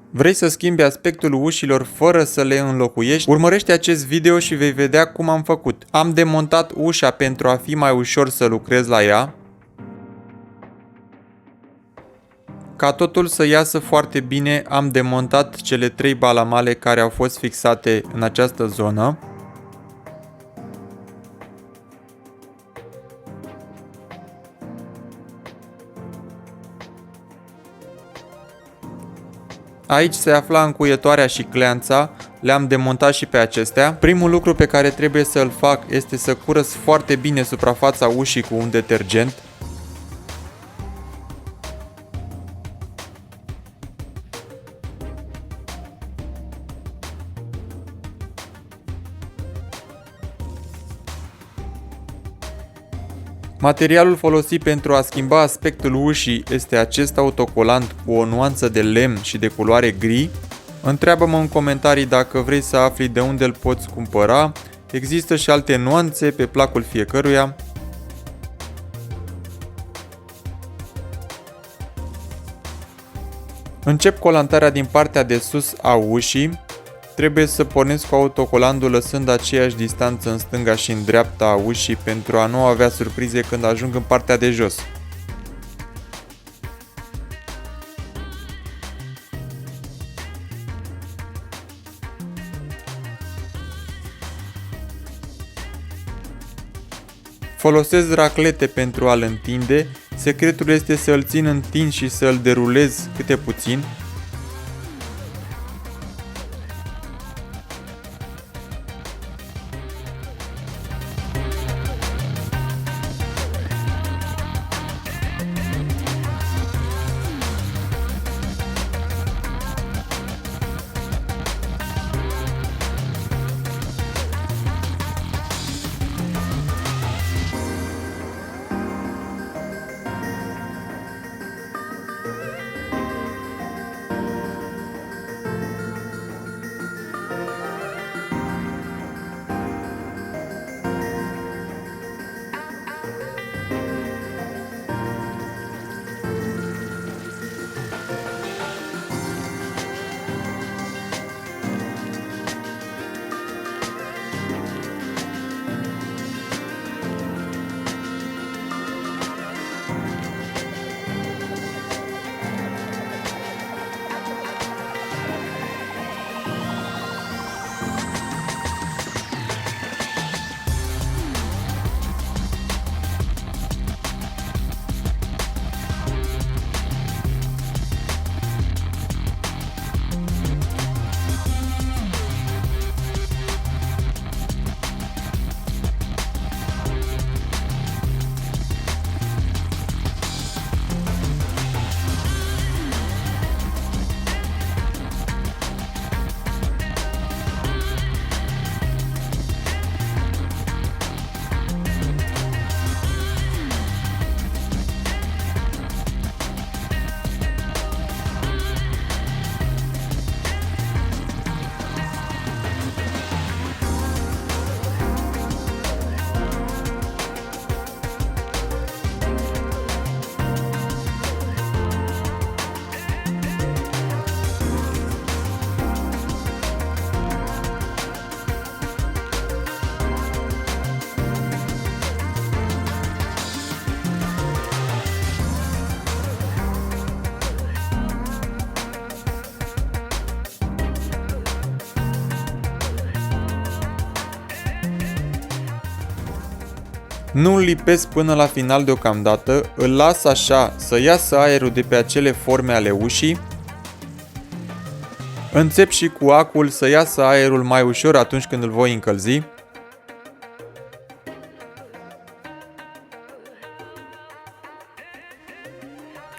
Vrei să schimbi aspectul ușilor fără să le înlocuiești? Urmărește acest video și vei vedea cum am făcut. Am demontat ușa pentru a fi mai ușor să lucrez la ea. Ca totul să iasă foarte bine, am demontat cele 3 balamale care au fost fixate în această zonă. Aici se afla încuietoarea și cleanța, le-am demontat și pe acestea. Primul lucru pe care trebuie să-l fac este să curăț foarte bine suprafața ușii cu un detergent. Materialul folosit pentru a schimba aspectul ușii este acest autocolant cu o nuanță de lemn și de culoare gri. Întreabă-mă în comentarii dacă vrei să afli de unde îl poți cumpăra. Există și alte nuanțe pe placul fiecăruia. Încep colantarea din partea de sus a ușii. Trebuie să pornesc cu autocolandul lăsând aceeași distanță în stânga și în dreapta a ușii pentru a nu avea surprize când ajung în partea de jos. Folosesc raclete pentru a-l întinde. Secretul este să îl țin întins și să îl derulez câte puțin. Nu-l lipesc până la final deocamdată, îl las așa să iasă aerul de pe acele forme ale ușii. Înțep și cu acul să iasă aerul mai ușor atunci când îl voi încălzi.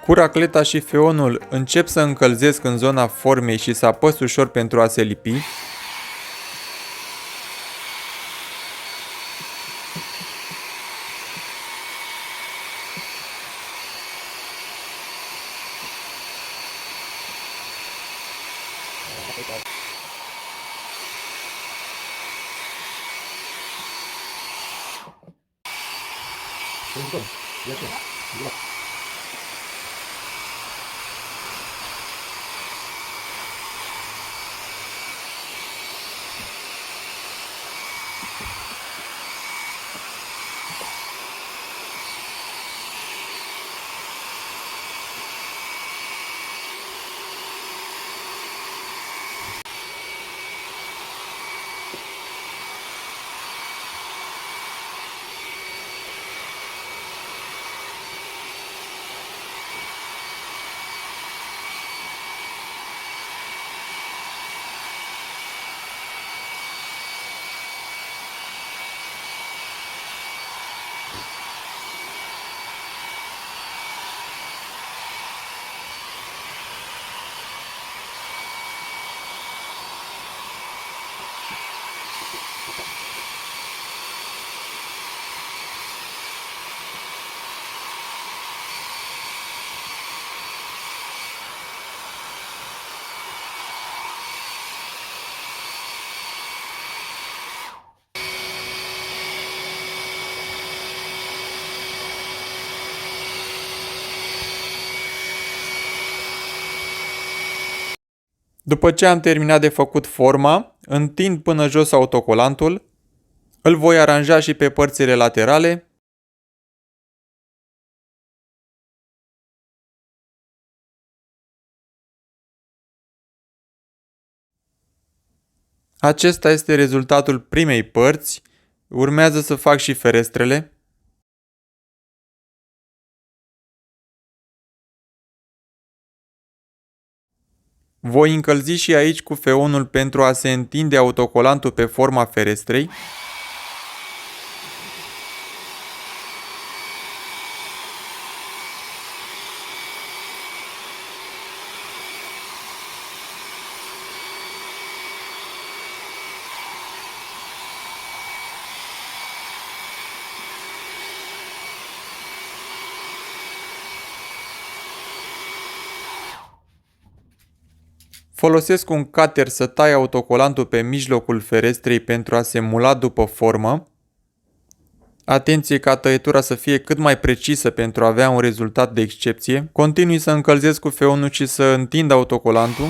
Cu racleta și feonul încep să încălzesc în zona formei și să apăs ușor pentru a se lipi. După ce am terminat de făcut forma, întind până jos autocolantul, îl voi aranja și pe părțile laterale. Acesta este rezultatul primei părți. Urmează să fac și ferestrele. Voi încălzi și aici cu feonul pentru a se întinde autocolantul pe forma ferestrei. Folosesc un cutter să tai autocolantul pe mijlocul ferestrei pentru a se mula după formă. Atenție ca tăietura să fie cât mai precisă pentru a avea un rezultat de excepție. Continui să încălzesc cu feonul și să întind autocolantul.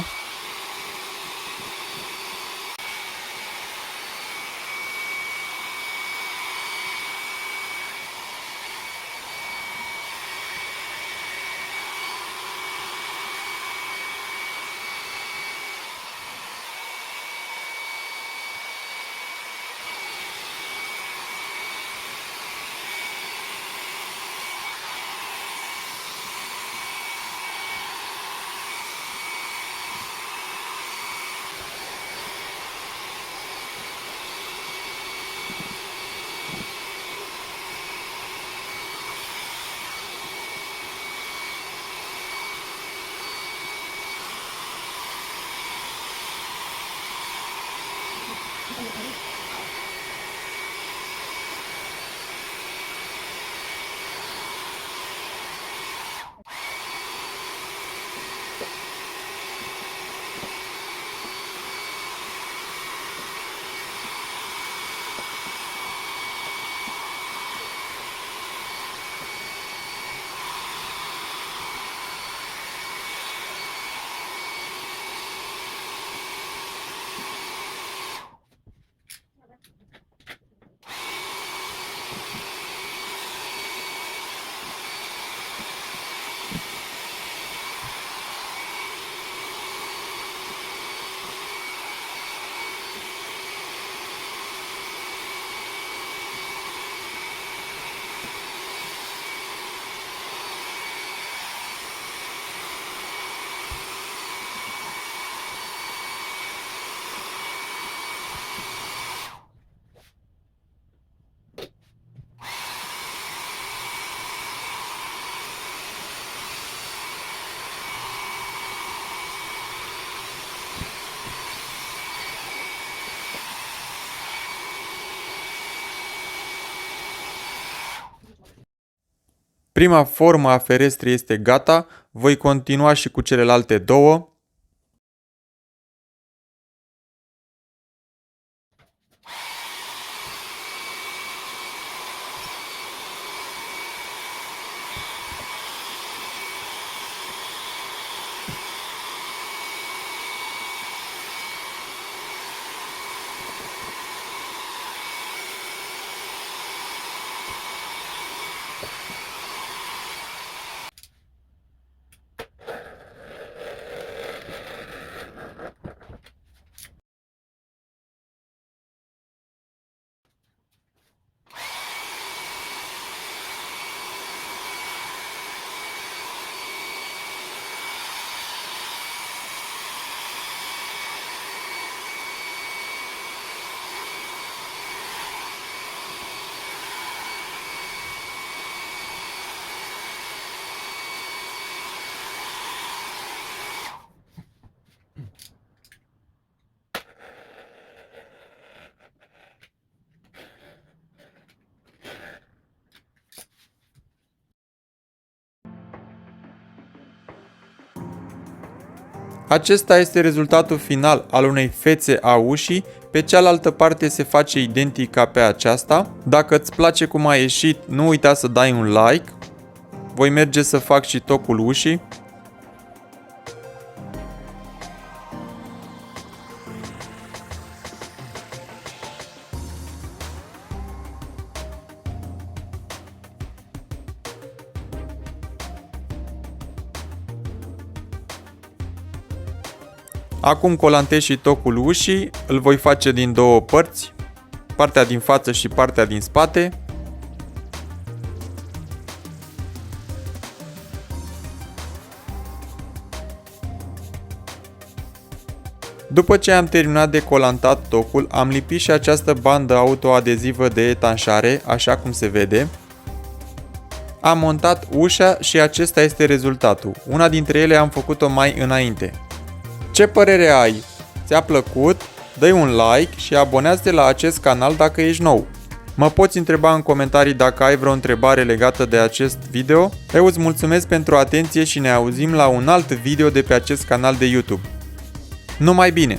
Prima formă a ferestrei este gata, voi continua și cu celelalte două. Acesta este rezultatul final al unei fețe a ușii, pe cealaltă parte se face identic ca pe aceasta. Dacă îți place cum a ieșit, nu uita să dai un like. Voi merge să fac și tocul ușii. Acum colantez și tocul ușii, îl voi face din două părți, partea din față și partea din spate. După ce am terminat de colantat tocul, am lipit și această bandă autoadezivă de etanșare, așa cum se vede. Am montat ușa și acesta este rezultatul. Una dintre ele am făcut-o mai înainte. Ce părere ai? Ți-a plăcut? Dă-i un like și abonează-te la acest canal dacă ești nou. Mă poți întreba în comentarii dacă ai vreo întrebare legată de acest video. Eu îți mulțumesc pentru atenție și ne auzim la un alt video de pe acest canal de YouTube. Numai bine!